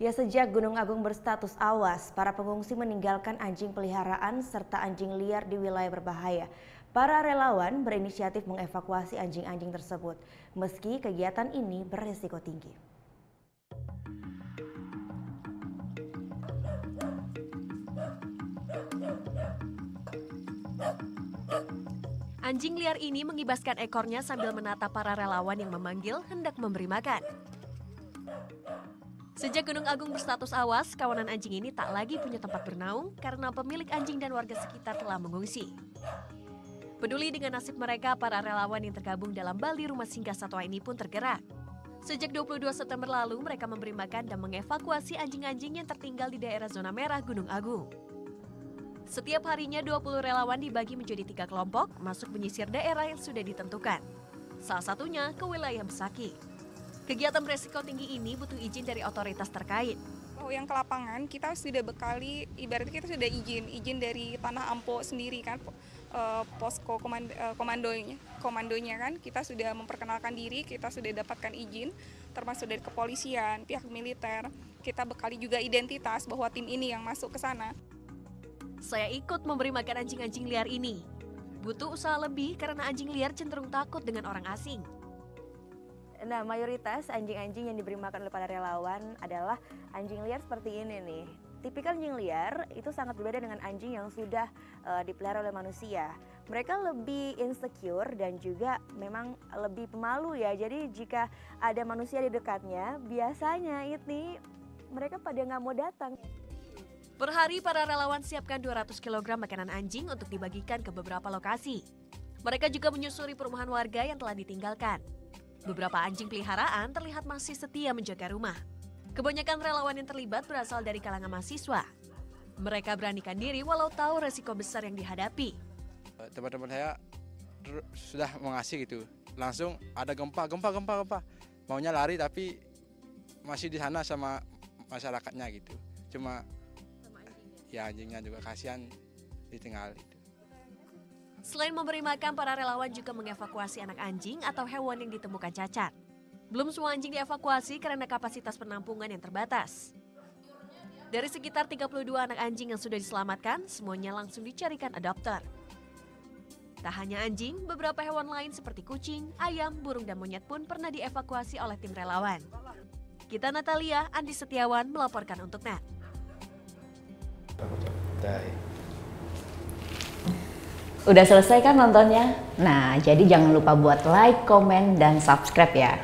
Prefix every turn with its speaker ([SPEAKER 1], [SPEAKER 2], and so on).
[SPEAKER 1] Ya, sejak Gunung Agung berstatus awas, para pengungsi meninggalkan anjing peliharaan serta anjing liar di wilayah berbahaya. Para relawan berinisiatif mengevakuasi anjing-anjing tersebut, meski kegiatan ini beresiko tinggi.
[SPEAKER 2] Anjing liar ini mengibaskan ekornya sambil menatap para relawan yang memanggil hendak memberi makan. Sejak Gunung Agung berstatus awas, kawanan anjing ini tak lagi punya tempat bernaung karena pemilik anjing dan warga sekitar telah mengungsi. Peduli dengan nasib mereka, para relawan yang tergabung dalam Bali Rumah Singgah Satwa ini pun tergerak. Sejak 22 September lalu, mereka memberi makan dan mengevakuasi anjing-anjing yang tertinggal di daerah zona merah Gunung Agung. Setiap harinya 20 relawan dibagi menjadi 3 kelompok masuk menyisir daerah yang sudah ditentukan. Salah satunya ke wilayah Besaki. Kegiatan beresiko tinggi ini butuh izin dari otoritas terkait.
[SPEAKER 3] Oh, yang ke lapangan kita sudah bekali, ibaratnya kita sudah izin dari Tanah Ampo sendiri kan, posko komandonya kan, kita sudah memperkenalkan diri, kita sudah dapatkan izin, termasuk dari kepolisian, pihak militer. Kita bekali juga identitas bahwa tim ini yang masuk ke sana.
[SPEAKER 2] Saya ikut memberi makan anjing-anjing liar ini. Butuh usaha lebih karena anjing liar cenderung takut dengan orang asing.
[SPEAKER 1] Nah, mayoritas anjing-anjing yang diberi makan oleh para relawan adalah anjing liar seperti ini nih. Tipikal anjing liar itu sangat berbeda dengan anjing yang sudah dipelihara oleh manusia. Mereka lebih insecure dan juga memang lebih pemalu ya. Jadi jika ada manusia di dekatnya, biasanya ini mereka pada nggak mau datang.
[SPEAKER 2] Per hari, para relawan siapkan 200 kg makanan anjing untuk dibagikan ke beberapa lokasi. Mereka juga menyusuri perumahan warga yang telah ditinggalkan. Beberapa anjing peliharaan terlihat masih setia menjaga rumah. Kebanyakan relawan yang terlibat berasal dari kalangan mahasiswa. Mereka beranikan diri walau tahu resiko besar yang dihadapi.
[SPEAKER 4] Teman-teman saya sudah mengasih gitu. Langsung ada gempa. Maunya lari tapi masih di sana sama masyarakatnya gitu. Cuma ya anjingnya juga kasihan ditinggal.
[SPEAKER 2] Selain memberi makan, para relawan juga mengevakuasi anak anjing atau hewan yang ditemukan cacat. Belum semua anjing dievakuasi karena kapasitas penampungan yang terbatas. Dari sekitar 32 anak anjing yang sudah diselamatkan, semuanya langsung dicarikan adopter. Tak hanya anjing, beberapa hewan lain seperti kucing, ayam, burung, dan monyet pun pernah dievakuasi oleh tim relawan. Kita Natalia, Andi Setiawan melaporkan untuk NET.
[SPEAKER 5] Udah selesai kan nontonnya? Nah, jadi jangan lupa buat like, komen, dan subscribe ya.